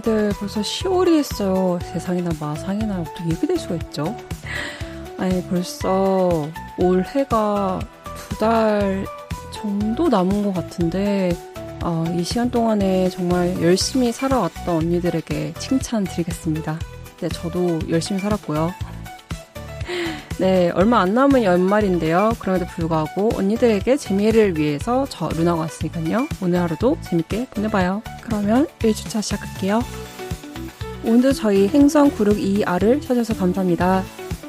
언니들 벌써 10월이 했어요. 세상에나 마상에나 어떻게 이렇게 될 수가 있죠? 아니 벌써 올해가 2달 정도 남은 것 같은데 이 시간 동안에 정말 열심히 살아왔던 언니들에게 칭찬 드리겠습니다. 네, 저도 열심히 살았고요. 네, 얼마 안 남은 연말인데요. 그럼에도 불구하고 언니들에게 재미를 위해서 저 루나가 왔으니까요. 오늘 하루도 재밌게 보내봐요. 그러면 1주차 시작할게요. 오늘도 저희 행성 962R을 찾아서 감사합니다.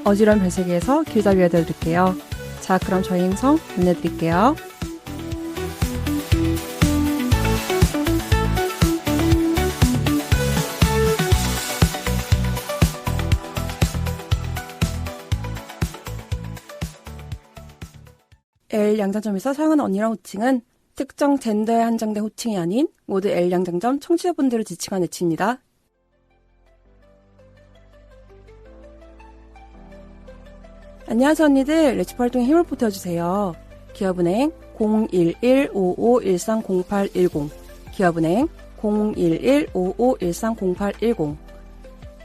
어지러운 별세계에서 길잡이 해드릴게요. 자, 그럼 저희 행성 안내드릴게요. L 양장점에서 사용하는 언니랑 호칭은 특정 젠더에 한정된 호칭이 아닌 모두 L 양장점 청취자분들을 지칭한 애칭입니다. 안녕하세요 언니들, 레시피 활동에 힘을 보태주세요. 기업은행 011-5513-0810 기업은행 011-5513-0810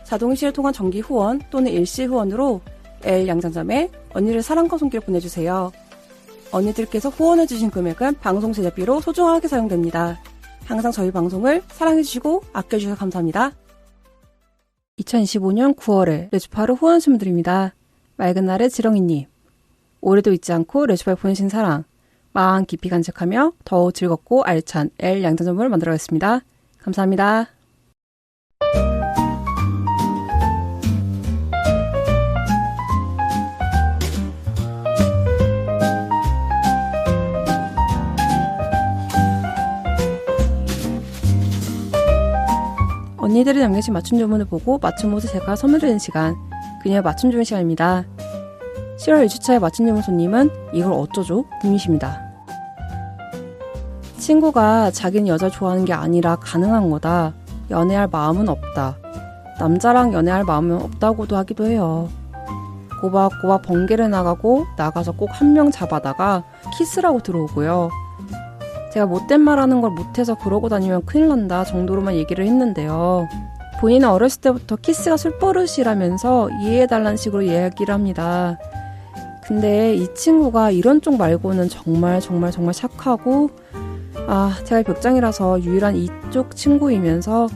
자동이체를 통한 정기 후원 또는 일시 후원으로 L 양장점에 언니를 사랑과 손길을 보내주세요. 언니들께서 후원해주신 금액은 방송 제작비로 소중하게 사용됩니다. 항상 저희 방송을 사랑해주시고 아껴주셔서 감사합니다. 2025년 9월에 레주파로 후원하신 분들입니다. 맑은 날의 지렁이님, 올해도 잊지 않고 레주파에 보내신 사랑, 마음 깊이 간직하며 더욱 즐겁고 알찬 L 양장점을 만들어가겠습니다. 감사합니다. 언니들이 남겨주신 맞춤 주문을 보고 맞춤 옷을 제가 선물드리는 시간, 그녀의 맞춤 주문 시간입니다. 10월 1주차의 맞춤 주문 손님은 이걸 어쩌죠? 님이십니다. 친구가 자기는 여자를 좋아하는 게 아니라 가능한 거다. 연애할 마음은 없다. 남자랑 연애할 마음은 없다고도 하기도 해요. 꼬박꼬박 번개를 나가서 꼭 한 명 잡아다가 키스라고 들어오고요. 제가 못된 말 하는 걸 못해서 그러고 다니면 큰일 난다 정도로만 얘기를 했는데요. 본인은 어렸을 때부터 키스가 술버릇이라면서 이해해달라는 식으로 이야기를 합니다. 근데 이 친구가 이런 쪽 말고는 정말 착하고 제가 벽장이라서 유일한 이쪽 친구이면서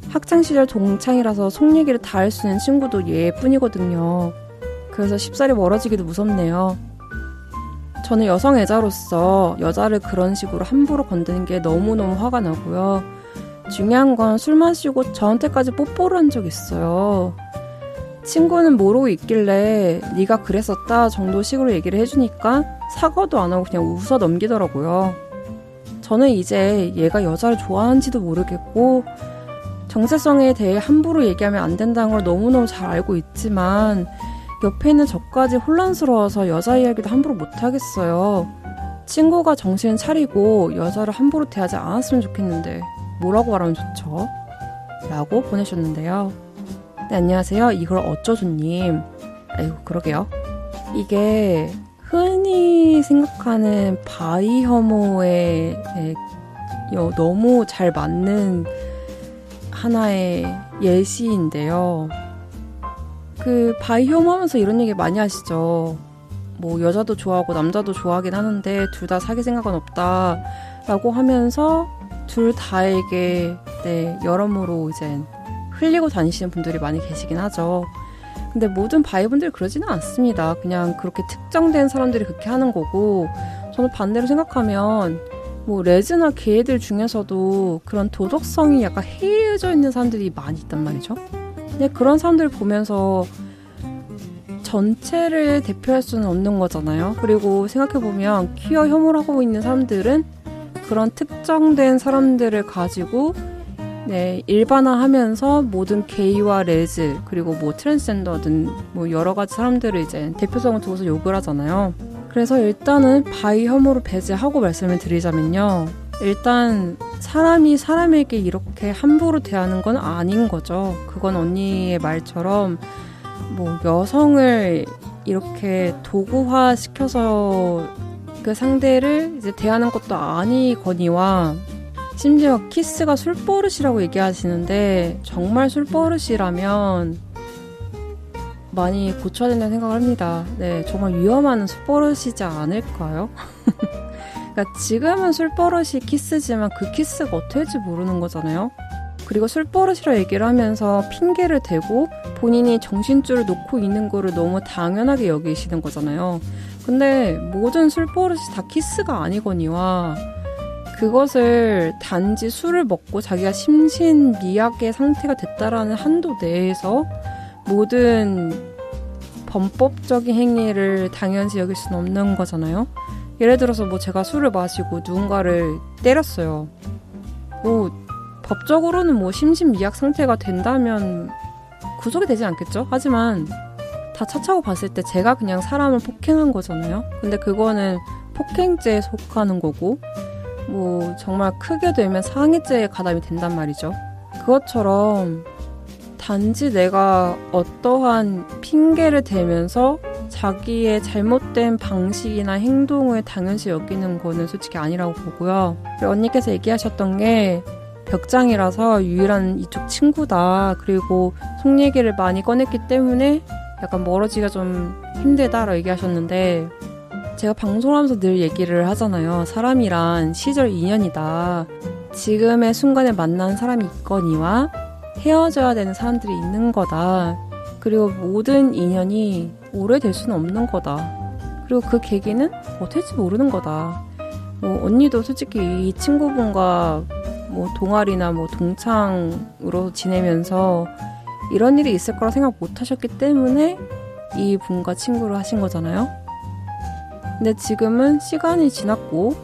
학창시절 동창이라서 속 얘기를 다 할 수 있는 친구도 얘뿐이거든요. 그래서 쉽사리 멀어지기도 무섭네요. 저는 여성 애자로서 여자를 그런 식으로 함부로 건드는 게 너무너무 화가 나고요. 중요한 건 술 마시고 저한테까지 뽀뽀를 한 적 있어요. 친구는 모르고 있길래 네가 그랬었다 정도 식으로 얘기를 해주니까 사과도 안 하고 그냥 웃어 넘기더라고요. 저는 이제 얘가 여자를 좋아하는지도 모르겠고 정체성에 대해 함부로 얘기하면 안 된다는 걸 너무너무 잘 알고 있지만 옆에 있는 저까지 혼란스러워서 여자 이야기도 함부로 못하겠어요. 친구가 정신 차리고 여자를 함부로 대하지 않았으면 좋겠는데 뭐라고 말하면 좋죠? 라고 보내셨는데요. 네, 안녕하세요. 이걸 어쩌조님. 아이고 그러게요. 이게 흔히 생각하는 바이 혐오에 너무 잘 맞는 하나의 예시인데요. 그 바이 혐오하면서 이런 얘기 많이 하시죠. 뭐 여자도 좋아하고 남자도 좋아하긴 하는데 둘 다 사귈 생각은 없다 라고 하면서 둘 다에게 여러모로 이제 흘리고 다니시는 분들이 많이 계시긴 하죠. 근데 모든 바이분들이 그러지는 않습니다. 그냥 그렇게 특정된 사람들이 그렇게 하는 거고, 저는 반대로 생각하면 뭐 레즈나 게이들 중에서도 그런 도덕성이 약간 해이해져 있는 사람들이 많이 있단 말이죠. 근데 그런 사람들을 보면서 전체를 대표할 수는 없는 거잖아요. 그리고 생각해보면 퀴어 혐오를 하고 있는 사람들은 그런 특정된 사람들을 가지고 일반화하면서 모든 게이와 레즈 그리고 뭐 트랜스젠더든 뭐 여러 가지 사람들을 이제 대표성을 두고서 욕을 하잖아요. 그래서 일단은 바이 혐오를 배제하고 말씀을 드리자면요. 일단 사람이 사람에게 이렇게 함부로 대하는 건 아닌 거죠. 그건 언니의 말처럼 뭐 여성을 이렇게 도구화 시켜서 그 상대를 이제 대하는 것도 아니거니와 심지어 키스가 술버릇이라고 얘기하시는데 정말 술버릇이라면 많이 고쳐야 된다는 생각을 합니다. 네, 정말 위험한 술버릇이지 않을까요? 그러니까 지금은 술버릇이 키스지만 그 키스가 어떻게 될지 모르는 거잖아요. 그리고 술버릇이라 얘기를 하면서 핑계를 대고 본인이 정신줄을 놓고 있는 거를 너무 당연하게 여기시는 거잖아요. 근데 모든 술버릇이 다 키스가 아니거니와 그것을 단지 술을 먹고 자기가 심신미약의 상태가 됐다라는 한도 내에서 모든 범법적인 행위를 당연시 여길 수는 없는 거잖아요. 예를 들어서 뭐 제가 술을 마시고 누군가를 때렸어요. 뭐 법적으로는 뭐 심신미약 상태가 된다면 구속이 되지 않겠죠? 하지만 다 차차고 봤을 때 제가 그냥 사람을 폭행한 거잖아요. 근데 그거는 폭행죄에 속하는 거고 뭐 정말 크게 되면 상해죄에 가담이 된단 말이죠. 그것처럼 단지 내가 어떠한 핑계를 대면서 자기의 잘못된 방식이나 행동을 당연시 여기는 거는 솔직히 아니라고 보고요. 그리고 언니께서 얘기하셨던 게 벽장이라서 유일한 이쪽 친구다. 그리고 속 얘기를 많이 꺼냈기 때문에 약간 멀어지기가 좀 힘들다라고 얘기하셨는데 제가 방송을 하면서 늘 얘기를 하잖아요. 사람이란 시절 인연이다. 지금의 순간에 만난 사람이 있거니와 헤어져야 되는 사람들이 있는 거다. 그리고 모든 인연이 오래될 수는 없는 거다. 그리고 그 계기는 어떻게 될지 모르는 거다. 뭐 언니도 솔직히 이 친구분과 뭐 동아리나 뭐 동창으로 지내면서 이런 일이 있을 거라 생각 못 하셨기 때문에 이 분과 친구를 하신 거잖아요. 근데 지금은 시간이 지났고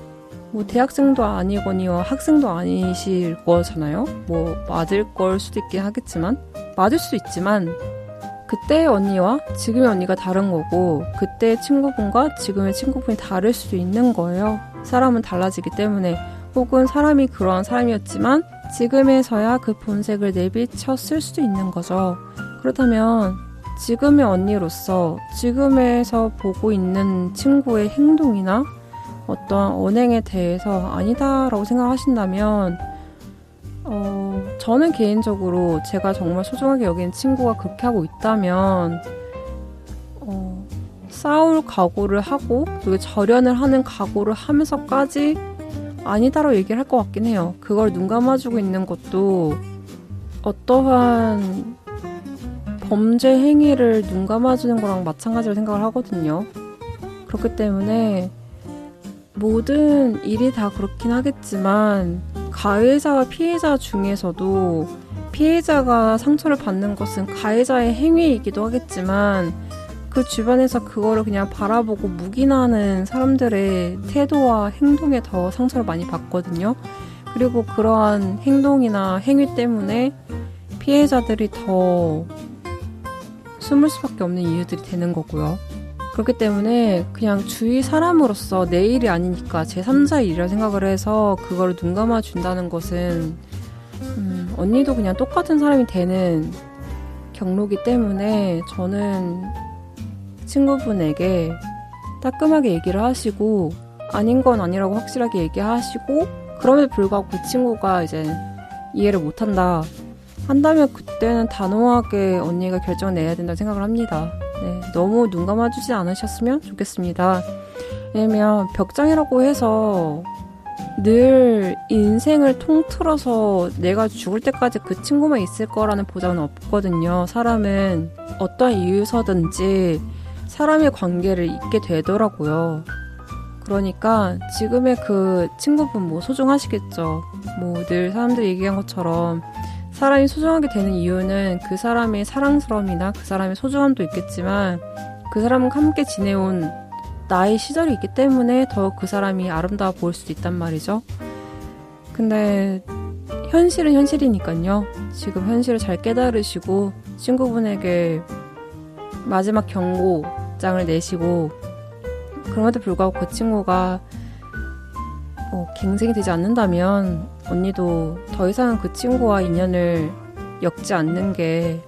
뭐 대학생도 아니거니와 학생도 아니실 거잖아요. 뭐 맞을 걸 수도 있긴 하겠지만 맞을 수도 있지만 그때의 언니와 지금의 언니가 다른 거고 그때의 친구분과 지금의 친구분이 다를 수도 있는 거예요. 사람은 달라지기 때문에 혹은 사람이 그러한 사람이었지만 지금에서야 그 본색을 내비쳤을 수도 있는 거죠. 그렇다면 지금의 언니로서 지금에서 보고 있는 친구의 행동이나 어떠한 언행에 대해서 아니다라고 생각하신다면 저는 개인적으로 제가 정말 소중하게 여기는 친구가 그렇게 하고 있다면 싸울 각오를 하고 그리고 절연을 하는 각오를 하면서까지 아니다라고 얘기를 할 것 같긴 해요. 그걸 눈 감아주고 있는 것도 어떠한 범죄 행위를 눈 감아주는 거랑 마찬가지로 생각을 하거든요. 그렇기 때문에 모든 일이 다 그렇긴 하겠지만 가해자와 피해자 중에서도 피해자가 상처를 받는 것은 가해자의 행위이기도 하겠지만 그 주변에서 그거를 그냥 바라보고 묵인하는 사람들의 태도와 행동에 더 상처를 많이 받거든요. 그리고 그러한 행동이나 행위 때문에 피해자들이 더 숨을 수밖에 없는 이유들이 되는 거고요. 그렇기 때문에 그냥 주위 사람으로서 내 일이 아니니까 제3자의 일이라 생각을 해서 그거를 눈 감아 준다는 것은 언니도 그냥 똑같은 사람이 되는 경로기 때문에 저는 친구분에게 따끔하게 얘기를 하시고 아닌 건 아니라고 확실하게 얘기하시고 그럼에도 불구하고 그 친구가 이제 이해를 못한다 한다면 그때는 단호하게 언니가 결정을 내야 된다고 생각을 합니다. 네, 너무 눈 감아주지 않으셨으면 좋겠습니다. 왜냐면 벽장이라고 해서 늘 인생을 통틀어서 내가 죽을 때까지 그 친구만 있을 거라는 보장은 없거든요. 사람은 어떤 이유서든지 사람의 관계를 잇게 되더라고요. 그러니까 지금의 그 친구분 뭐 소중하시겠죠. 뭐 늘 사람들이 얘기한 것처럼 사람이 소중하게 되는 이유는 그 사람의 사랑스러움이나 그 사람의 소중함도 있겠지만 그 사람과 함께 지내온 나의 시절이 있기 때문에 더 그 사람이 아름다워 보일 수도 있단 말이죠. 근데 현실은 현실이니까요. 지금 현실을 잘 깨달으시고 친구분에게 마지막 경고장을 내시고 그럼에도 불구하고 그 친구가 갱생이 되지 않는다면 언니도 더 이상 그 친구와 인연을 엮지 않는 게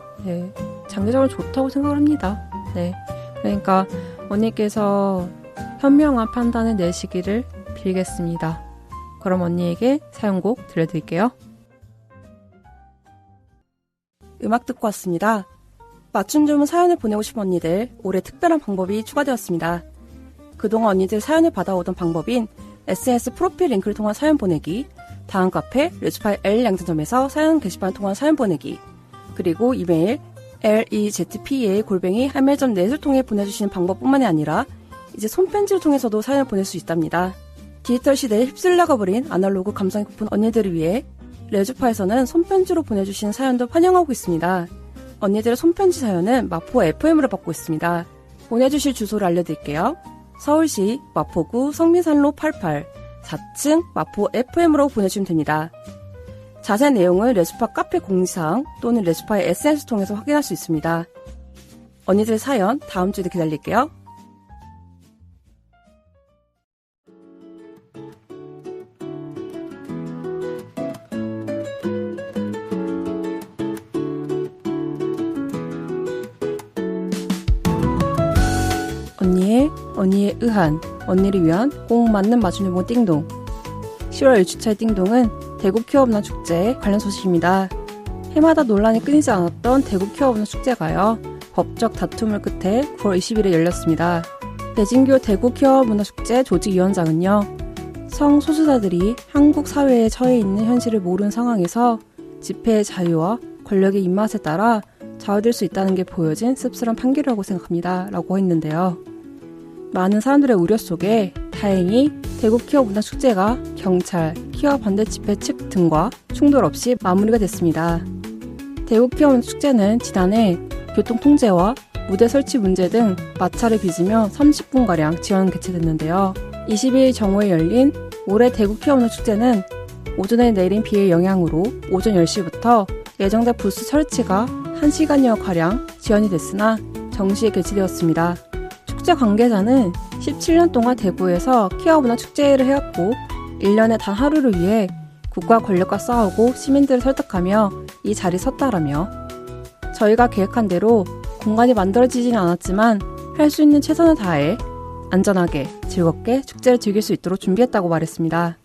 장기적으로 좋다고 생각을 합니다. 네. 그러니까 언니께서 현명한 판단을 내시기를 빌겠습니다. 그럼 언니에게 사연곡 들려드릴게요. 음악 듣고 왔습니다. 맞춤 주문 사연을 보내고 싶은 언니들, 올해 특별한 방법이 추가되었습니다. 그동안 언니들 사연을 받아오던 방법인 SNS 프로필 링크를 통한 사연 보내기, 다음 카페 레주파이 L 양산점에서 사연 게시판을 통한 사연 보내기, 그리고 이메일 lezpa@gmail.net을 통해 보내주시는 방법뿐만이 아니라 이제 손편지를 통해서도 사연을 보낼 수 있답니다. 디지털 시대에 휩쓸려가 버린 아날로그 감성이 고픈 언니들을 위해 레주파에서는 손편지로 보내주시는 사연도 환영하고 있습니다. 언니들의 손편지 사연은 마포 FM으로 받고 있습니다. 보내주실 주소를 알려드릴게요. 서울시 마포구 성미산로 88 4층 마포 FM으로 보내주시면 됩니다. 자세한 내용은 레주파 카페 공지사항 또는 레주파의 SNS 통해서 확인할 수 있습니다. 언니들의 사연 다음 주에도 기다릴게요. 언니의 의한, 언니를 위한 꼭 맞는 맞춤형 띵동. 10월 1주차의 띵동은 대구 퀴어문화 축제 관련 소식입니다. 해마다 논란이 끊이지 않았던 대구 퀴어문화 축제가요, 법적 다툼을 끝에 9월 20일에 열렸습니다. 배진교 대구 퀴어문화 축제 조직위원장은요, 성소수자들이 한국 사회에 처해 있는 현실을 모르는 상황에서 집회의 자유와 권력의 입맛에 따라 좌우될 수 있다는 게 보여진 씁쓸한 판결이라고 생각합니다. 라고 했는데요. 많은 사람들의 우려 속에 다행히 대구 퀴어 문화축제가 경찰, 퀴어 반대 집회 측 등과 충돌 없이 마무리가 됐습니다. 대구 퀴어 문화축제는 지난해 교통통제와 무대 설치 문제 등 마찰을 빚으며 30분가량 지연 개최됐는데요. 22일 정오에 열린 올해 대구 퀴어 문화축제는 오전에 내린 비의 영향으로 오전 10시부터 예정된 부스 설치가 1시간여가량 지연이 됐으나 정시에 개최되었습니다. 축제 관계자는 17년 동안 대구에서 퀴어 문화 축제를 해왔고 1년에 단 하루를 위해 국가 권력과 싸우고 시민들을 설득하며 이 자리에 섰다라며, 저희가 계획한 대로 공간이 만들어지지는 않았지만 할 수 있는 최선을 다해 안전하게 즐겁게 축제를 즐길 수 있도록 준비했다고 말했습니다.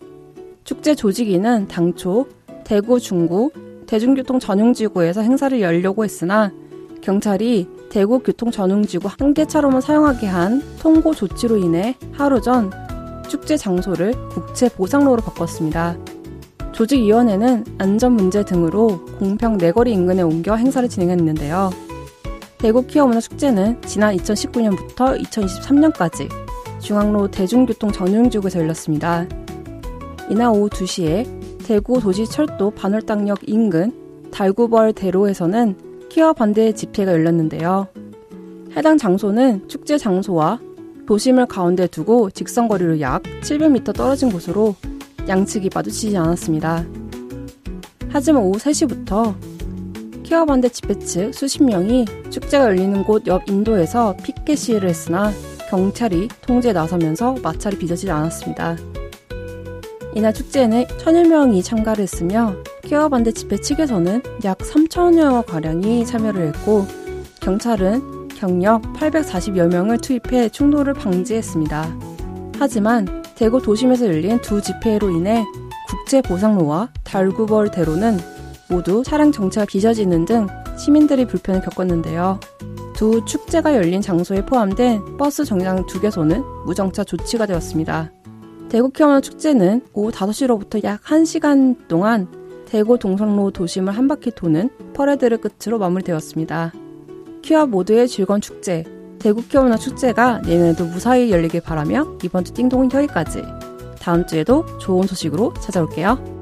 축제 조직위는 당초 대구 중구 대중교통전용지구에서 행사를 열려고 했으나 경찰이 대구교통전용지구 한 개 차로만 사용하게 한 통고 조치로 인해 하루 전 축제 장소를 국제보상로로 바꿨습니다. 조직위원회는 안전 문제 등으로 공평 내거리 인근에 옮겨 행사를 진행했는데요. 대구 퀴어 문화 축제는 지난 2019년부터 2023년까지 중앙로 대중교통전용지구에서 열렸습니다. 이날 오후 2시에 대구 도시철도 반월당역 인근 달구벌 대로에서는 퀴어 반대 집회가 열렸는데요. 해당 장소는 축제 장소와 도심을 가운데 두고 직선거리로 약 700m 떨어진 곳으로 양측이 마주치지 않았습니다. 하지만 오후 3시부터 퀴어 반대 집회 측 수십 명이 축제가 열리는 곳 옆 인도에서 피켓 시위를 했으나 경찰이 통제에 나서면서 마찰이 빚어지지 않았습니다. 이날 축제에는 1000여 명이 참가를 했으며 퀴어 반대 집회 측에서는 약 3,000여 가량이 참여를 했고 경찰은 경력 840여 명을 투입해 충돌을 방지했습니다. 하지만 대구 도심에서 열린 두 집회로 인해 국제보상로와 달구벌 대로는 모두 차량 정차가 빚어지는 등 시민들이 불편을 겪었는데요. 두 축제가 열린 장소에 포함된 버스 정류장 2개소는 무정차 조치가 되었습니다. 대구 퀴어 문화 축제는 오후 5시로부터 약 1시간 동안 대구 동성로 도심을 한 바퀴 도는 퍼레이드를 끝으로 마무리되었습니다. 퀴어 모두의 즐거운 축제, 대구 퀴어 문화 축제가 내년에도 무사히 열리길 바라며 이번 주 띵동은 여기까지. 다음 주에도 좋은 소식으로 찾아올게요.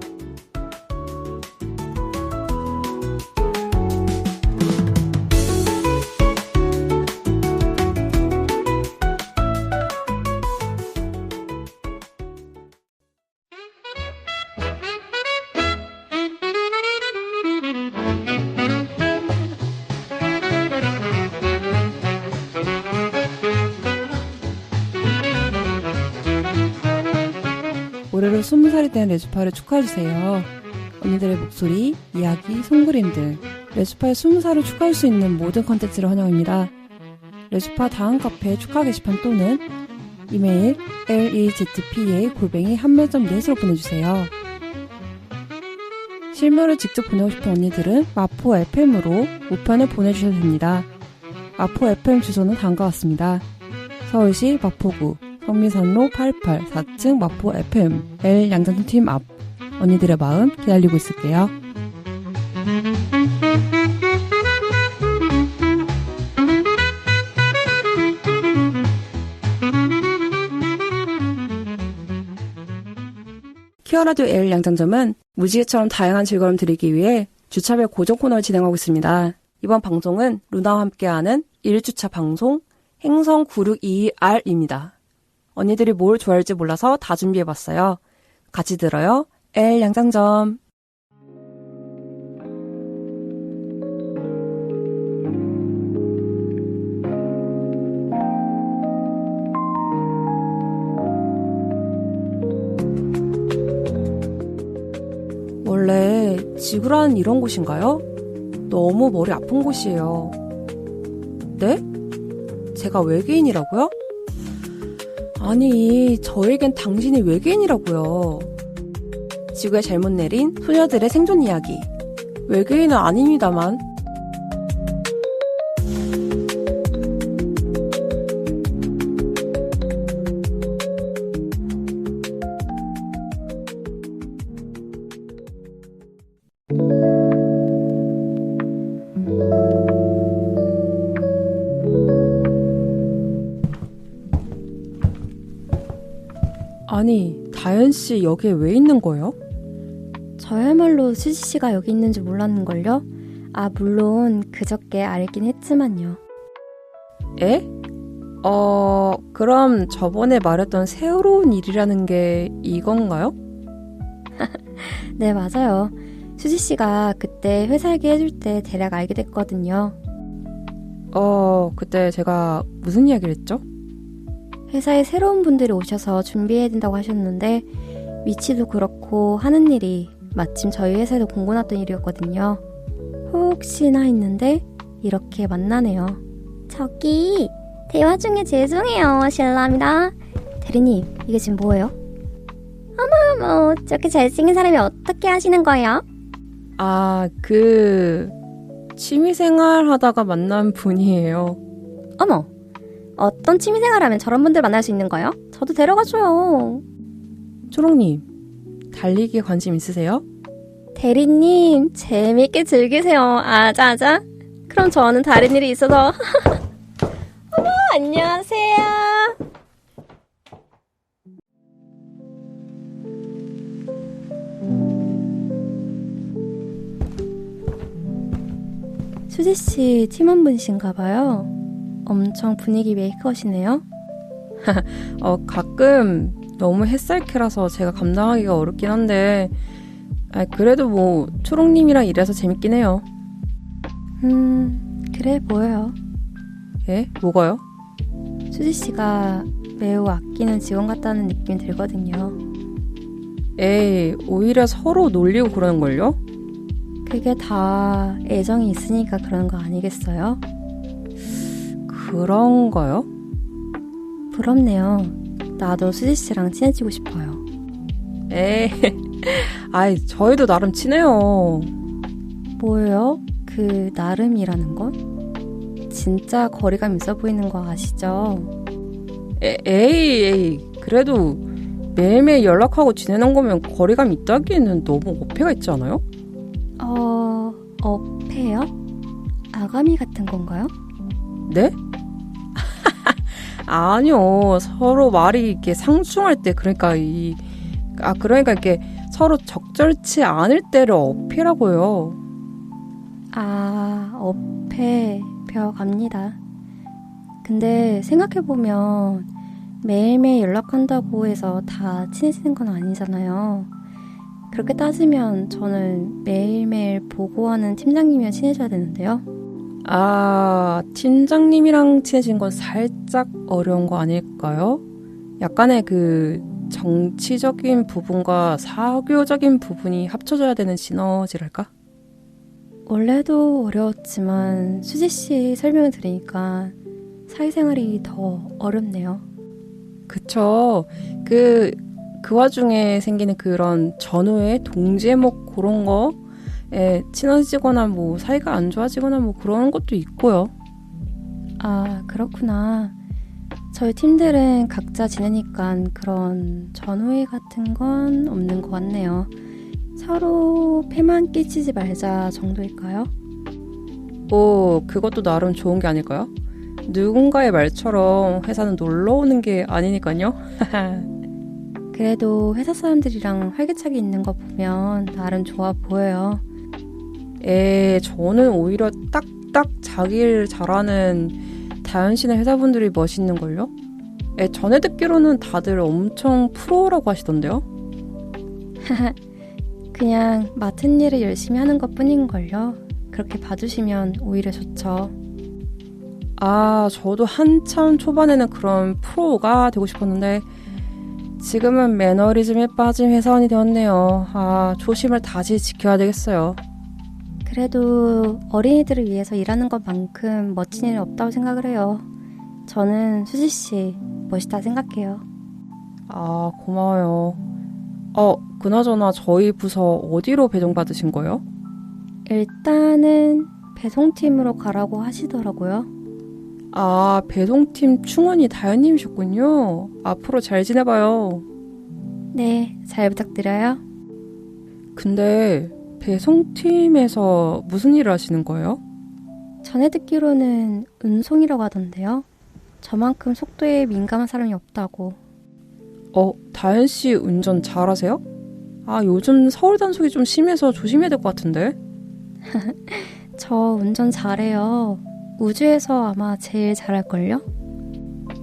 올해로 20살이 된 레주파를 축하해주세요. 언니들의 목소리, 이야기, 송그림 등 레주파의 20살을 축하할 수 있는 모든 컨텐츠를 환영합니다. 레주파 다음 카페 축하 게시판 또는 이메일 lezpa@한매점넷으로 보내주세요. 실물을 직접 보내고 싶은 언니들은 마포 FM으로 우편을 보내주셔도 됩니다. 마포 FM 주소는 다음과 같습니다. 서울시 마포구 성미산로 88 4층 마포 FM L 양장팀 앞. 언니들의 마음 기다리고 있을게요. 키어라디오 L 양장점은 무지개처럼 다양한 즐거움을 드리기 위해 주차별 고정 코너를 진행하고 있습니다. 이번 방송은 루나와 함께하는 1주차 방송 행성 9622R입니다. 언니들이 뭘 좋아할지 몰라서 다 준비해봤어요. 같이 들어요. L 양장점. 원래 지구란 이런 곳인가요? 너무 머리 아픈 곳이에요. 네? 제가 외계인이라고요? 아니, 저에겐 당신이 외계인이라고요. 지구에 잘못 내린 소녀들의 생존 이야기. 외계인은 아닙니다만. 아니, 다현씨 여기에 왜 있는 거예요? 저야말로 수지씨가 여기 있는지 몰랐는걸요? 아, 물론 그저께 알긴 했지만요. 에? 그럼 저번에 말했던 새로운 일이라는 게 이건가요? 네, 맞아요. 수지씨가 그때 회사 얘기해줄 때 대략 알게 됐거든요. 그때 제가 무슨 이야기를 했죠? 회사에 새로운 분들이 오셔서 준비해야 된다고 하셨는데 위치도 그렇고 하는 일이 마침 저희 회사에도 공고 났던 일이었거든요. 혹시나 했는데 이렇게 만나네요. 저기 대화 중에 죄송해요. 실례합니다. 대리님, 이게 지금 뭐예요? 어머, 저렇게 잘생긴 사람이 어떻게 하시는 거예요? 취미생활 하다가 만난 분이에요. 어머, 어떤 취미생활하면 저런 분들 만날 수 있는 거예요? 저도 데려가줘요. 초롱님, 달리기에 관심 있으세요? 대리님, 재밌게 즐기세요. 아자아자. 그럼 저는 다른 일이 있어서. 어머, 안녕하세요. 수지씨 팀원분이신가 봐요. 엄청 분위기 메이커시네요. 가끔 너무 햇살캐라서 제가 감당하기가 어렵긴 한데 그래도 뭐 초롱님이랑 일해서 재밌긴 해요. 그래 보여요. 예? 뭐가요? 수지씨가 매우 아끼는 직원 같다는 느낌이 들거든요. 에이, 오히려 서로 놀리고 그러는걸요? 그게 다 애정이 있으니까 그러는 거 아니겠어요? 그런가요? 부럽네요. 나도 수지씨랑 친해지고 싶어요. 에이, 저희도 나름 친해요. 뭐예요? 그 나름이라는 건? 진짜 거리감 있어 보이는 거 아시죠? 에이, 그래도 매일매일 연락하고 지내는 거면 거리감 있다기에는 너무 어폐가 있지 않아요? 어폐요? 아가미 같은 건가요? 네? 아니요. 서로 말이 이렇게 상충할 때, 그러니까 이렇게 서로 적절치 않을 때를 어필하고요. 어폐 배워갑니다. 근데 생각해보면 매일매일 연락한다고 해서 다 친해지는 건 아니잖아요. 그렇게 따지면 저는 매일매일 보고하는 팀장님이랑 친해져야 되는데요. 팀장님이랑 친해진 건 살짝 어려운 거 아닐까요? 약간의 그 정치적인 부분과 사교적인 부분이 합쳐져야 되는 시너지랄까? 원래도 어려웠지만 수지씨 설명을 들으니까 사회생활이 더 어렵네요. 그쵸. 그 와중에 생기는 그런 전후의 동제목 그런 거에 친해지거나 뭐 사이가 안 좋아지거나 뭐 그런 것도 있고요. 아, 그렇구나. 저희 팀들은 각자 지내니까 그런 전우회 같은 건 없는 것 같네요. 서로 패만 끼치지 말자 정도일까요? 그것도 나름 좋은 게 아닐까요? 누군가의 말처럼 회사는 놀러 오는 게 아니니까요. 그래도 회사 사람들이랑 활기차게 있는 거 보면 나름 좋아 보여요. 저는 오히려 딱딱 자기 일 잘하는 다현 씨네 회사분들이 멋있는걸요? 전에 듣기로는 다들 엄청 프로라고 하시던데요? 그냥 맡은 일을 열심히 하는 것 뿐인걸요. 그렇게 봐주시면 오히려 좋죠. 아, 저도 한참 초반에는 그런 프로가 되고 싶었는데 지금은 매너리즘에 빠진 회사원이 되었네요. 아, 조심을 다시 지켜야 되겠어요. 그래도 어린이들을 위해서 일하는 것만큼 멋진 일은 없다고 생각을 해요. 저는 수지씨 멋있다 생각해요. 아, 고마워요. 그나저나 저희 부서 어디로 배정받으신 거예요? 일단은 배송팀으로 가라고 하시더라고요. 아, 배송팀 충원이 다현님이셨군요. 앞으로 잘 지내봐요. 네, 잘 부탁드려요. 근데 배송팀에서 무슨 일을 하시는 거예요? 전에 듣기로는 운송이라고 하던데요. 저만큼 속도에 민감한 사람이 없다고. 다현 씨 운전 잘하세요? 아, 요즘 서울 단속이 좀 심해서 조심해야 될 것 같은데. 저 운전 잘해요. 우주에서 아마 제일 잘할걸요?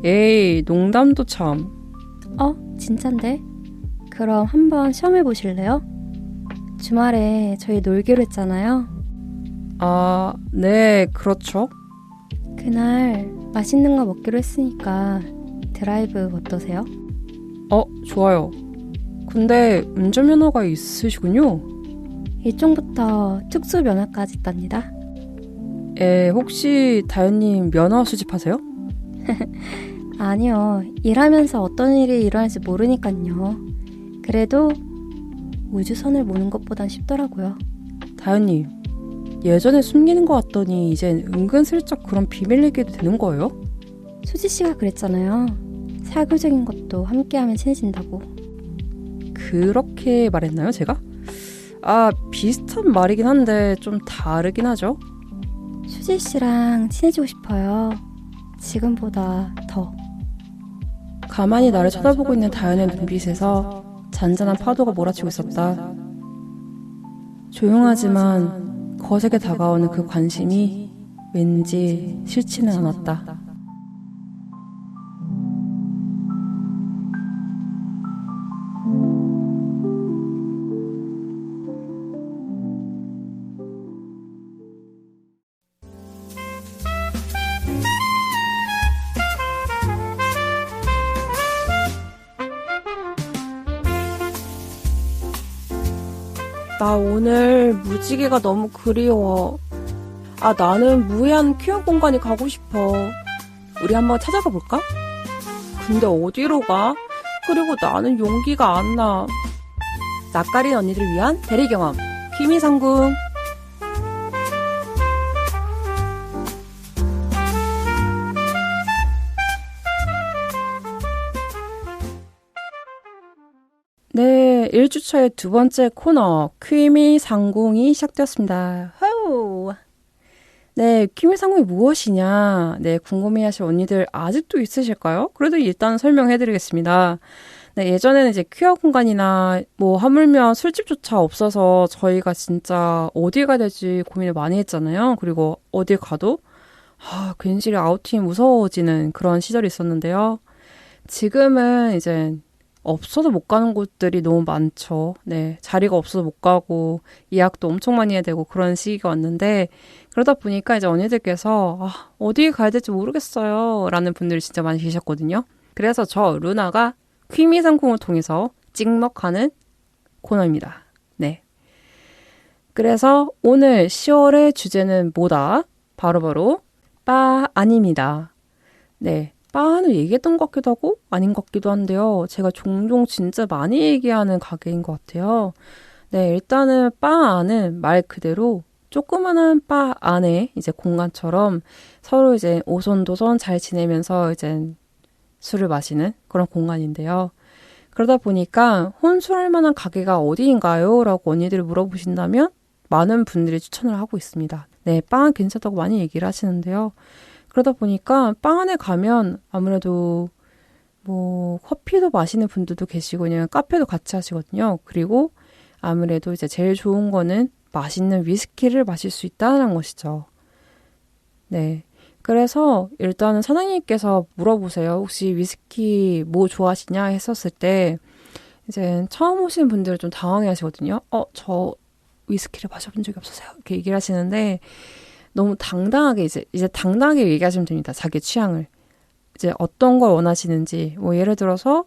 에이, 농담도 참. 진짠데? 그럼 한번 시험해 보실래요? 주말에 저희 놀기로 했잖아요. 아, 네, 그렇죠. 그날 맛있는 거 먹기로 했으니까 드라이브 어떠세요? 좋아요. 근데 운전면허가 있으시군요. 일종부터 특수 면허까지 있답니다. 혹시 다현님 면허 수집하세요? 아니요. 일하면서 어떤 일이 일어날지 모르니까요. 그래도 우주선을 모는 것보단 쉽더라고요. 다현님, 예전에 숨기는 것 같더니 이젠 은근슬쩍 그런 비밀 얘기도 되는 거예요? 수지씨가 그랬잖아요. 사교적인 것도 함께하면 친해진다고. 그렇게 말했나요, 제가? 아, 비슷한 말이긴 한데 좀 다르긴 하죠. 수지씨랑 친해지고 싶어요. 지금보다 더. 가만히 나를 쳐다보고 있는 다현의 눈빛에서 잔잔한 파도가 몰아치고 있었다. 조용하지만 거세게 다가오는 그 관심이 왠지 싫지는 않았다. 나 오늘 무지개가 너무 그리워. 아, 나는 무해한 퀴어 공간이 가고 싶어. 우리 한번 찾아가 볼까? 근데 어디로 가? 그리고 나는 용기가 안 나. 낯가린 언니들을 위한 대리경험. 퀴미상궁. 네, 1주차의 두 번째 코너 퀴미 상궁이 시작되었습니다. 호우. 네, 퀴미 상궁이 무엇이냐? 네, 궁금해하실 언니들 아직도 있으실까요? 그래도 일단 설명해드리겠습니다. 네, 예전에는 이제 퀴어 공간이나 뭐 하물며 술집조차 없어서 저희가 진짜 어디 가야 될지 고민을 많이 했잖아요. 그리고 어딜 가도 괜시리 아우팅이 무서워지는 그런 시절이 있었는데요. 지금은 이제 없어도 못 가는 곳들이 너무 많죠. 네, 자리가 없어서 못 가고 예약도 엄청 많이 해야 되고 그런 시기가 왔는데 그러다 보니까 이제 언니들께서 어디 가야 될지 모르겠어요 라는 분들이 진짜 많이 계셨거든요. 그래서 저 루나가 퀴미 상궁을 통해서 찍먹하는 코너입니다. 네. 그래서 오늘 10월의 주제는 뭐다? 바로바로 바 아닙니다. 네. 바 안을 얘기했던 것 같기도 하고 아닌 것 같기도 한데요. 제가 종종 진짜 많이 얘기하는 가게인 것 같아요. 네, 일단은 바 안은 말 그대로 조그마한 바 안에 이제 공간처럼 서로 이제 오손도손 잘 지내면서 이제 술을 마시는 그런 공간인데요. 그러다 보니까 혼술할 만한 가게가 어디인가요? 라고 언니들이 물어보신다면 많은 분들이 추천을 하고 있습니다. 네, 바 안 괜찮다고 많이 얘기를 하시는데요. 그러다 보니까 바 안에 가면 아무래도 뭐 커피도 마시는 분들도 계시고 그냥 카페도 같이 하시거든요. 그리고 아무래도 이제 제일 좋은 거는 맛있는 위스키를 마실 수 있다는 것이죠. 네. 그래서 일단은 사장님께서 물어보세요. 혹시 위스키 뭐 좋아하시냐 했었을 때 이제 처음 오시는 분들은 좀 당황해 하시거든요. 저 위스키를 마셔본 적이 없어서요. 이렇게 얘기를 하시는데 너무 당당하게 이제 당당하게 얘기하시면 됩니다. 자기 취향을. 이제 어떤 걸 원하시는지 뭐 예를 들어서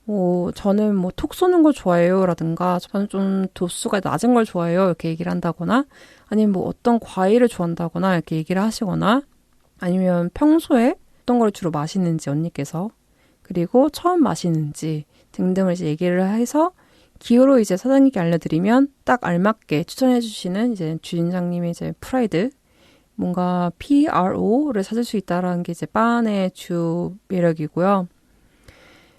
뭐 저는 뭐 톡 쏘는 걸 좋아해요 라든가 저는 좀 도수가 낮은 걸 좋아해요 이렇게 얘기를 한다거나 아니면 뭐 어떤 과일을 좋아한다거나 이렇게 얘기를 하시거나 아니면 평소에 어떤 걸 주로 마시는지 언니께서 그리고 처음 마시는지 등등을 이제 얘기를 해서 기호로 이제 사장님께 알려드리면 딱 알맞게 추천해 주시는 이제 주인장님의 이제 프라이드 뭔가 PRO를 찾을 수 있다라는 게 이제 바의 주 매력이고요.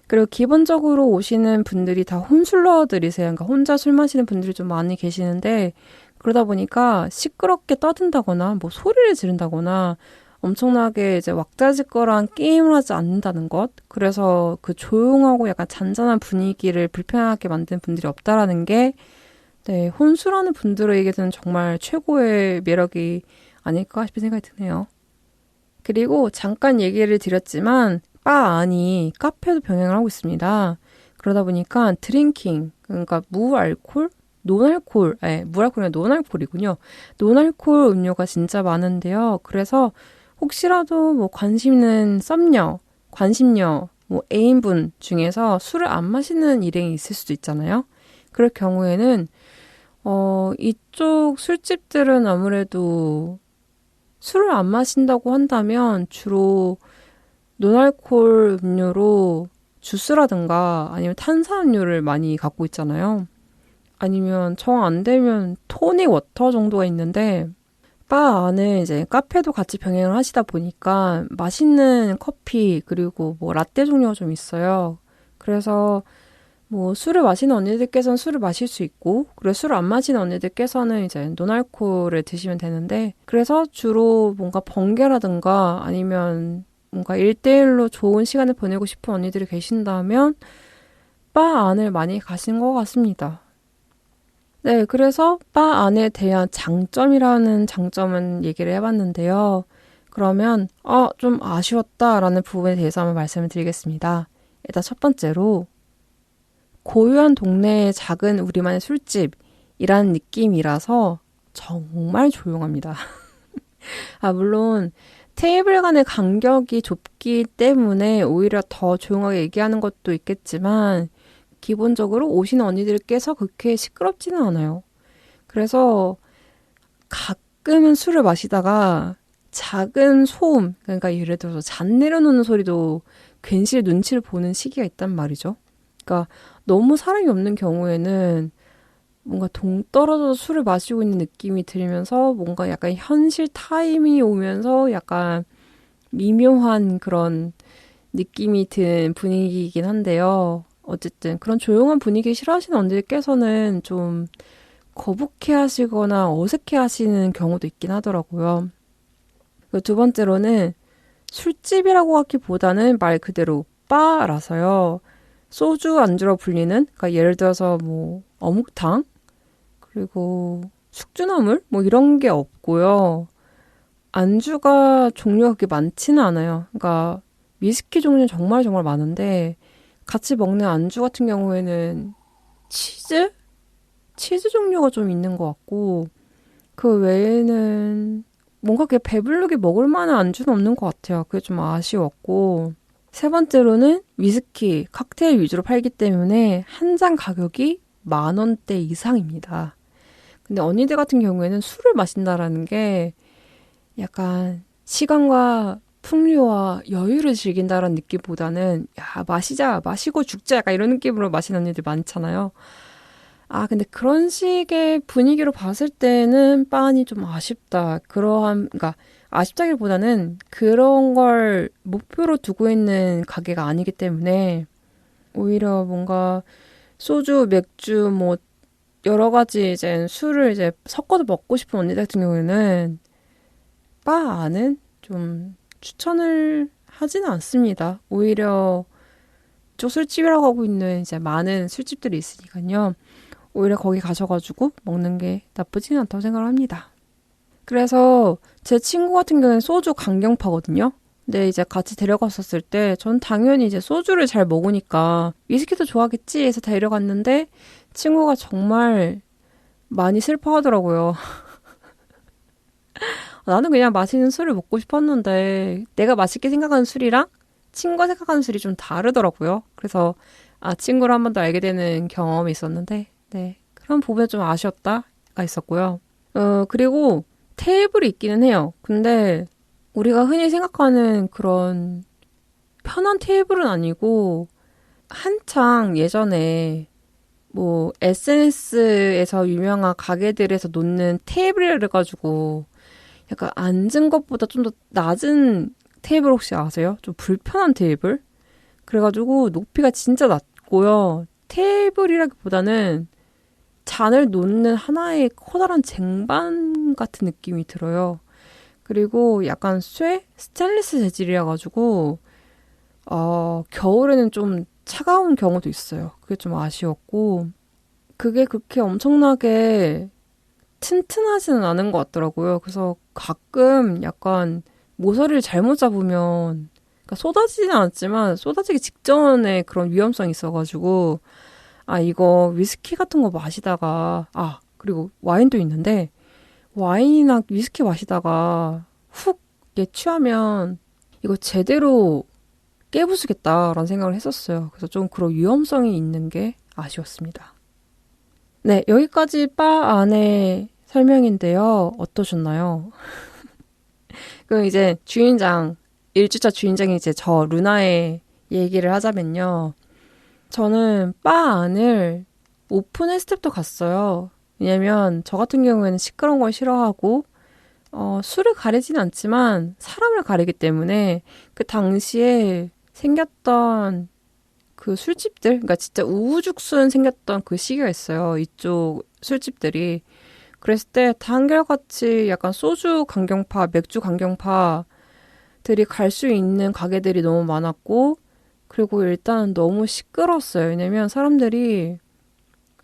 그리고 기본적으로 오시는 분들이 다 홈술러들이세요. 그러니까 혼자 술 마시는 분들이 좀 많이 계시는데 그러다 보니까 시끄럽게 떠든다거나 뭐 소리를 지른다거나 엄청나게 이제 왁자지껄한 게임을 하지 않는다는 것. 그래서 그 조용하고 약간 잔잔한 분위기를 불편하게 만드는 분들이 없다라는 게 네, 혼술하는 분들에게는 정말 최고의 매력이 아닐까 싶은 생각이 드네요. 그리고 잠깐 얘기를 드렸지만 바 안이 카페도 병행을 하고 있습니다. 그러다 보니까 드링킹, 그러니까 무알콜? 노알콜, 무알콜이 아니라 노알콜이군요. 노알콜 음료가 진짜 많은데요. 그래서 혹시라도 뭐 관심 있는 썸녀, 관심녀, 뭐 애인분 중에서 술을 안 마시는 일행이 있을 수도 있잖아요. 그럴 경우에는 이쪽 술집들은 아무래도 술을 안 마신다고 한다면 주로 노알콜 음료로 주스라든가 아니면 탄산음료를 많이 갖고 있잖아요. 아니면 정 안 되면 토닉 워터 정도가 있는데 바 안에 이제 카페도 같이 병행을 하시다 보니까 맛있는 커피 그리고 뭐 라떼 종류가 좀 있어요. 그래서 뭐 술을 마시는 언니들께서는 술을 마실 수 있고 그리고 술을 안 마시는 언니들께서는 이제 노알콜을 드시면 되는데 그래서 주로 뭔가 번개라든가 아니면 뭔가 1대1로 좋은 시간을 보내고 싶은 언니들이 계신다면 바 안을 많이 가신 것 같습니다. 네, 그래서 바 안에 대한 장점이라는 장점은 얘기를 해봤는데요. 그러면 좀 아쉬웠다라는 부분에 대해서 한번 말씀을 드리겠습니다. 일단 첫 번째로 고요한 동네의 작은 우리만의 술집이라는 느낌이라서 정말 조용합니다. 물론 테이블 간의 간격이 좁기 때문에 오히려 더 조용하게 얘기하는 것도 있겠지만 기본적으로 오시는 언니들께서 그렇게 시끄럽지는 않아요. 그래서 가끔은 술을 마시다가 작은 소음, 그러니까 예를 들어서 잔 내려놓는 소리도 괜시리 눈치를 보는 시기가 있단 말이죠. 그러니까 너무 사람이 없는 경우에는 뭔가 동떨어져서 술을 마시고 있는 느낌이 들면서 뭔가 약간 현실 타임이 오면서 약간 미묘한 그런 느낌이 든 분위기이긴 한데요. 어쨌든 그런 조용한 분위기 싫어하시는 언니들께서는 좀 거북해 하시거나 어색해 하시는 경우도 있긴 하더라고요. 두 번째로는 술집이라고 하기보다는 말 그대로 바라서요. 소주 안주로 불리는, 그러니까 예를 들어서 뭐 어묵탕, 그리고 숙주나물 뭐 이런 게 없고요. 안주가 종류가 그렇게 많지는 않아요. 그러니까 위스키 종류는 정말 많은데 같이 먹는 안주 같은 경우에는 치즈 종류가 좀 있는 것 같고 그 외에는 뭔가 그렇게 배부르게 먹을 만한 안주는 없는 것 같아요. 그게 좀 아쉬웠고 세 번째로는 위스키, 칵테일 위주로 팔기 때문에 한 잔 가격이 10,000원대 이상입니다. 근데 언니들 같은 경우에는 술을 마신다라는 게 약간 시간과 풍류와 여유를 즐긴다는 느낌보다는 야, 마시고 죽자 약간 이런 느낌으로 마시는 언니들 많잖아요. 근데 그런 식의 분위기로 봤을 때는 빤히 좀 아쉽다. 그러니까 아쉽다기보다는 그런 걸 목표로 두고 있는 가게가 아니기 때문에 오히려 뭔가 소주, 맥주, 뭐 여러 가지 이제 술을 이제 섞어서 먹고 싶은 언니들 같은 경우에는 바 안은 좀 추천을 하지는 않습니다. 오히려 쪽 술집이라고 하고 있는 이제 많은 술집들이 있으니까요. 오히려 거기 가셔가지고 먹는 게 나쁘지는 않다고 생각을 합니다. 그래서 제 친구 같은 경우는 소주 강경파거든요. 근데 이제 같이 데려갔었을 때 전 당연히 이제 소주를 잘 먹으니까 위스키도 좋아하겠지 해서 데려갔는데 친구가 정말 많이 슬퍼하더라고요. 나는 그냥 맛있는 술을 먹고 싶었는데 내가 맛있게 생각하는 술이랑 친구가 생각하는 술이 좀 다르더라고요. 그래서 친구를 한 번 더 알게 되는 경험이 있었는데 네, 그런 부분에 좀 아쉬웠다가 있었고요. 그리고 테이블이 있기는 해요. 근데 우리가 흔히 생각하는 그런 편한 테이블은 아니고 한창 예전에 뭐 SNS에서 유명한 가게들에서 놓는 테이블이라 가지고 약간 앉은 것보다 좀 더 낮은 테이블 혹시 아세요? 좀 불편한 테이블? 그래가지고 높이가 진짜 낮고요. 테이블이라기보다는 잔을 놓는 하나의 커다란 쟁반 같은 느낌이 들어요. 그리고 약간 스테인리스 재질이라 가지고 겨울에는 좀 차가운 경우도 있어요. 그게 좀 아쉬웠고 그게 그렇게 엄청나게 튼튼하지는 않은 것 같더라고요. 그래서 가끔 약간 모서리를 잘못 잡으면 그러니까 쏟아지지는 않지만 쏟아지기 직전에 그런 위험성이 있어가지고 이거 위스키 같은 거 마시다가 그리고 와인도 있는데 와인이나 위스키 마시다가 훅 취하면 이거 제대로 깨부수겠다라는 생각을 했었어요. 그래서 좀 그런 위험성이 있는 게 아쉬웠습니다. 네, 여기까지 바 안의 설명인데요. 어떠셨나요? 그럼 이제 주인장, 1주차 주인장이 이제 저 루나의 얘기를 하자면요. 저는 바 안을 오픈했을 때부터 갔어요. 왜냐면 저 같은 경우에는 시끄러운 걸 싫어하고 술을 가리지는 않지만 사람을 가리기 때문에 그 당시에 생겼던 그 술집들, 그러니까 진짜 우후죽순 생겼던 그 시기가 있어요. 이쪽 술집들이. 그랬을 때 다 한결같이 약간 소주 강경파, 맥주 강경파들이 갈 수 있는 가게들이 너무 많았고 그리고 일단 너무 시끄러웠어요. 왜냐면 사람들이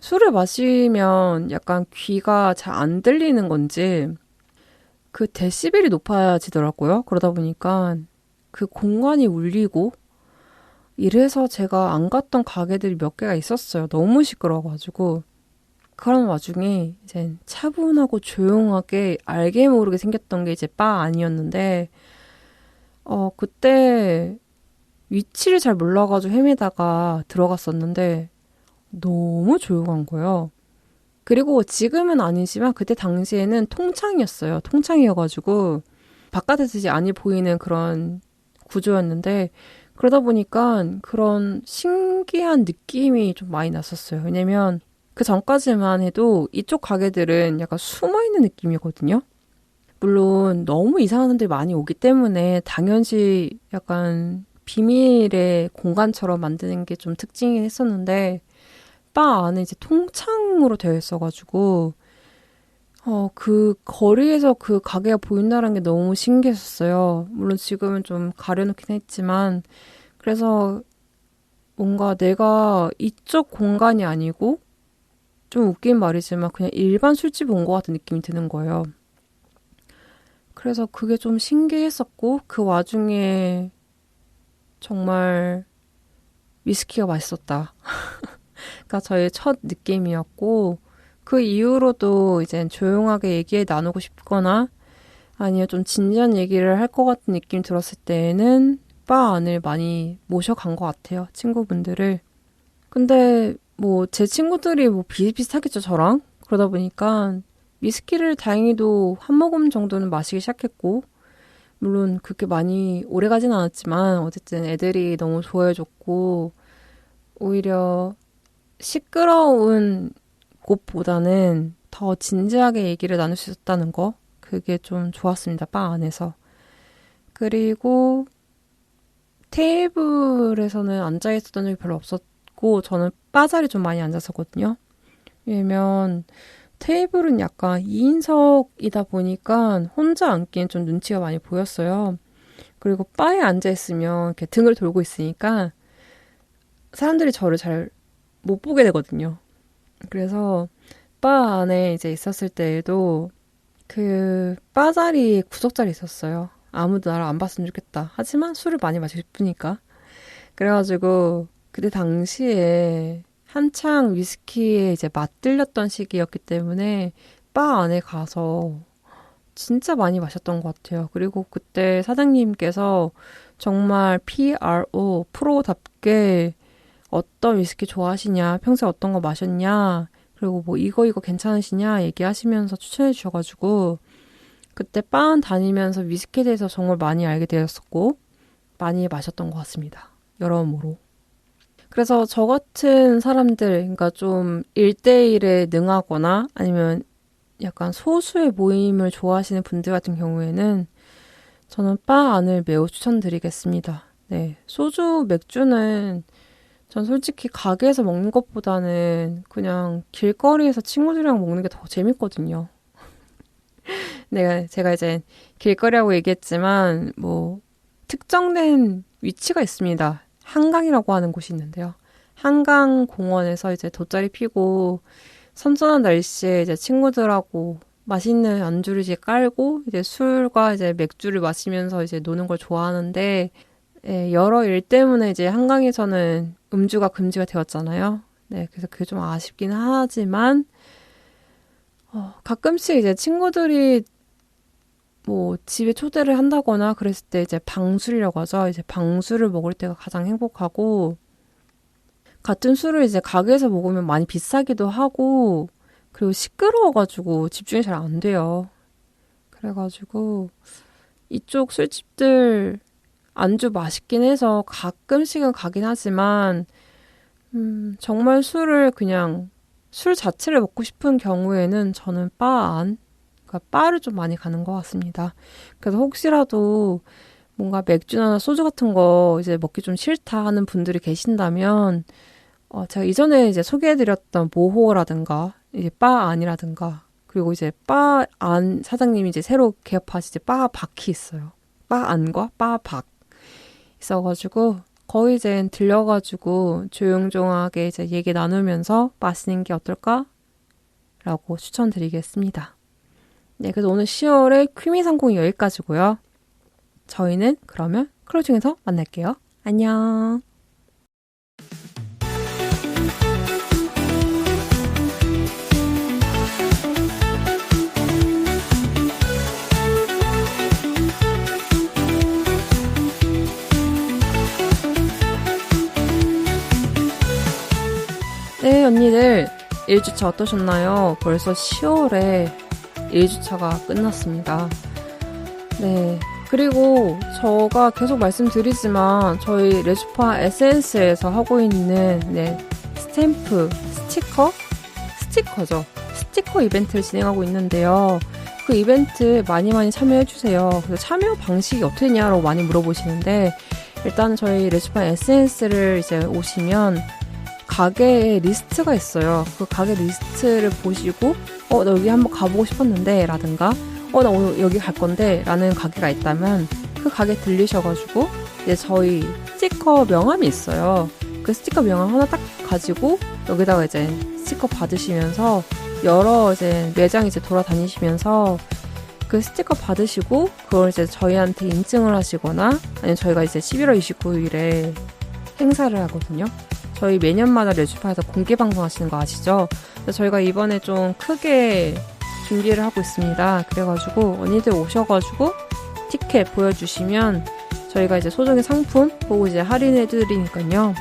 술을 마시면 약간 귀가 잘 안 들리는 건지 그 데시벨이 높아지더라고요. 그러다 보니까 그 공간이 울리고 이래서 제가 안 갔던 가게들이 몇 개가 있었어요. 너무 시끄러워가지고. 그런 와중에 이제 차분하고 조용하게 알게 모르게 생겼던 게 이제 바 아니었는데 그때 위치를 잘 몰라가지고 헤매다가 들어갔었는데 너무 조용한 거예요. 그리고 지금은 아니지만 그때 당시에는 통창이었어요. 통창이어가지고 바깥에서 이제 안이 보이는 그런 구조였는데 그러다 보니까 그런 신기한 느낌이 좀 많이 났었어요. 왜냐면 그 전까지만 해도 이쪽 가게들은 약간 숨어있는 느낌이거든요. 물론 너무 이상한 사람들이 많이 오기 때문에 당연시 약간 비밀의 공간처럼 만드는 게 좀 특징이긴 했었는데 바 안에 이제 통창으로 되어 있어가지고 그 거리에서 그 가게가 보인다는 게 너무 신기했었어요. 물론 지금은 좀 가려놓긴 했지만 그래서 뭔가 내가 이쪽 공간이 아니고 좀 웃긴 말이지만 그냥 일반 술집 온 것 같은 느낌이 드는 거예요. 그래서 그게 좀 신기했었고 그 와중에 정말 위스키가 맛있었다. 그러니까 저의 첫 느낌이었고 그 이후로도 이제 조용하게 얘기 나누고 싶거나 아니면 좀 진지한 얘기를 할 것 같은 느낌 들었을 때에는 바 안을 많이 모셔간 것 같아요. 친구분들을. 근데 뭐 제 친구들이 뭐 비슷비슷하겠죠, 저랑. 그러다 보니까 위스키를 다행히도 한 모금 정도는 마시기 시작했고 물론 그렇게 많이 오래 가진 않았지만 어쨌든 애들이 너무 좋아해줬고 오히려 시끄러운 곳보다는 더 진지하게 얘기를 나눌 수 있었다는 거 그게 좀 좋았습니다. 바 안에서. 그리고 테이블에서는 앉아 있었던 적이 별로 없었고 저는 바 자리 좀 많이 앉았었거든요. 왜냐면 테이블은 약간 2인석이다 보니까 혼자 앉기엔 좀 눈치가 많이 보였어요. 그리고 바에 앉아 있으면 이렇게 등을 돌고 있으니까 사람들이 저를 잘 못 보게 되거든요. 그래서 바 안에 이제 있었을 때에도 그 바 자리에 구석 자리 있었어요. 아무도 나를 안 봤으면 좋겠다. 하지만 술을 많이 마실 뿐이니까. 그래가지고 그때 당시에 한창 위스키에 이제 맛들렸던 시기였기 때문에 바 안에 가서 진짜 많이 마셨던 것 같아요. 그리고 그때 사장님께서 정말 프로답게 어떤 위스키 좋아하시냐, 평소에 어떤 거 마셨냐, 그리고 뭐 이거 괜찮으시냐 얘기하시면서 추천해 주셔가지고 그때 바 다니면서 위스키에 대해서 정말 많이 알게 되었었고 많이 마셨던 것 같습니다. 여러모로. 그래서 저 같은 사람들, 그러니까 좀 1대1에 능하거나 아니면 약간 소수의 모임을 좋아하시는 분들 같은 경우에는 저는 바 안을 매우 추천드리겠습니다. 네, 소주, 맥주는 전 솔직히 가게에서 먹는 것보다는 그냥 길거리에서 친구들이랑 먹는 게 더 재밌거든요. 제가 이제 길거리라고 얘기했지만 뭐 특정된 위치가 있습니다. 한강이라고 하는 곳이 있는데요. 한강 공원에서 이제 돗자리 피고 선선한 날씨에 이제 친구들하고 맛있는 안주를 이제 깔고 이제 술과 이제 맥주를 마시면서 이제 노는 걸 좋아하는데 여러 일 때문에 이제 한강에서는 음주가 금지가 되었잖아요. 네, 그래서 그게 좀 아쉽긴 하지만 가끔씩 이제 친구들이 뭐 집에 초대를 한다거나 그랬을 때 이제 방술이라고 하죠. 이제 방술을 먹을 때가 가장 행복하고 같은 술을 이제 가게에서 먹으면 많이 비싸기도 하고 그리고 시끄러워가지고 집중이 잘 안 돼요. 그래가지고 이쪽 술집들 안주 맛있긴 해서 가끔씩은 가긴 하지만 정말 술을 그냥 술 자체를 먹고 싶은 경우에는 저는 그러니까 바를 좀 많이 가는 것 같습니다. 그래서 혹시라도 뭔가 맥주나 소주 같은 거 이제 먹기 좀 싫다 하는 분들이 계신다면 제가 이전에 이제 소개해드렸던 모호라든가 이제 바 안이라든가 그리고 이제 바 안 사장님이 이제 새로 개업하신 이제 바 박이 있어요. 바 안과 바 박 있어가지고 거의 이제 들려가지고 조용조용하게 이제 얘기 나누면서 마시는 게 어떨까라고 추천드리겠습니다. 네, 그래서 오늘 10월의 퀴미 상공이 여기까지고요. 저희는 그러면 클로징에서 만날게요. 안녕. 네, 언니들 1주차 어떠셨나요? 벌써 10월에 1주차가 끝났습니다. 네, 그리고 제가 계속 말씀드리지만 저희 레주파 에센스에서 하고 있는 스티커죠. 스티커 이벤트를 진행하고 있는데요. 그 이벤트 많이 참여해주세요. 그래서 참여 방식이 어떻게 되냐고 많이 물어보시는데 일단 저희 레주파 에센스를 이제 오시면 가게에 리스트가 있어요. 그 가게 리스트를 보시고 나 여기 한번 가보고 싶었는데 라든가 나 오늘 여기 갈 건데 라는 가게가 있다면 그 가게 들리셔가지고 이제 저희 스티커 명함이 있어요. 그 스티커 명함 하나 딱 가지고 여기다가 이제 스티커 받으시면서 여러 이제 매장 이제 돌아다니시면서 그 스티커 받으시고 그걸 이제 저희한테 인증을 하시거나 아니면 저희가 이제 11월 29일에 행사를 하거든요. 저희 매년마다 레주파에서 공개 방송하시는 거 아시죠? 저희가 이번에 좀 크게 준비를 하고 있습니다. 그래가지고 언니들 오셔가지고 티켓 보여주시면 저희가 이제 소정의 상품 보고 이제 할인해드리니까요.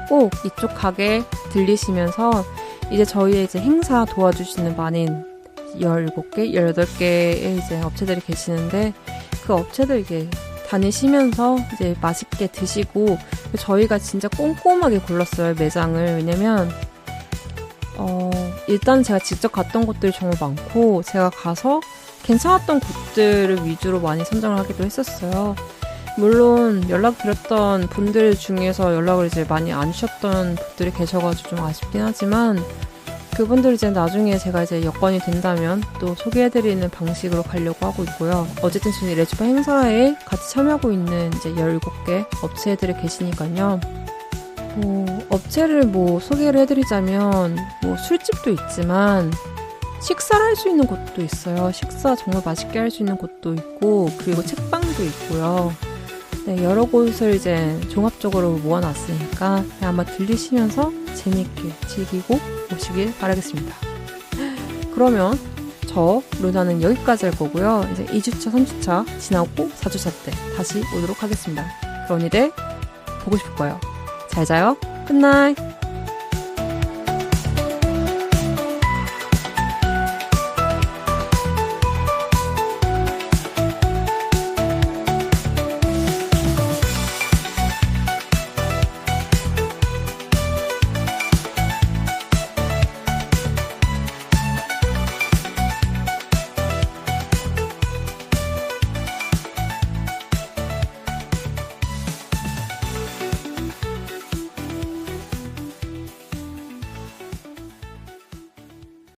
꼭 이쪽 가게 들리시면서 이제 저희의 이제 행사 도와주시는 많은 17개, 18개의 이제 업체들이 계시는데 그 업체들 이게 다니시면서 이제 맛있게 드시고, 저희가 진짜 꼼꼼하게 골랐어요, 매장을. 왜냐면 일단 제가 직접 갔던 곳들이 정말 많고, 제가 가서 괜찮았던 곳들을 위주로 많이 선정을 하기도 했었어요. 물론 연락드렸던 분들 중에서 연락을 이제 많이 안 주셨던 분들이 계셔가지고 좀 아쉽긴 하지만, 그분들 이제 나중에 제가 이제 여건이 된다면 또 소개해드리는 방식으로 가려고 하고 있고요. 어쨌든 지금 레주파 행사에 같이 참여하고 있는 이제 17개 업체들이 계시니까요. 업체를 소개를 해드리자면, 술집도 있지만, 식사를 할 수 있는 곳도 있어요. 식사 정말 맛있게 할 수 있는 곳도 있고, 그리고 책방도 있고요. 네, 여러 곳을 이제 종합적으로 모아놨으니까 아마 들리시면서 재미있게 즐기고 오시길 바라겠습니다. 그러면 저 루나는 여기까지 할 거고요. 이제 2주차, 3주차 지나고 4주차 때 다시 오도록 하겠습니다. 그럼 언니들 보고 싶을 거예요. 잘 자요. 굿나잇.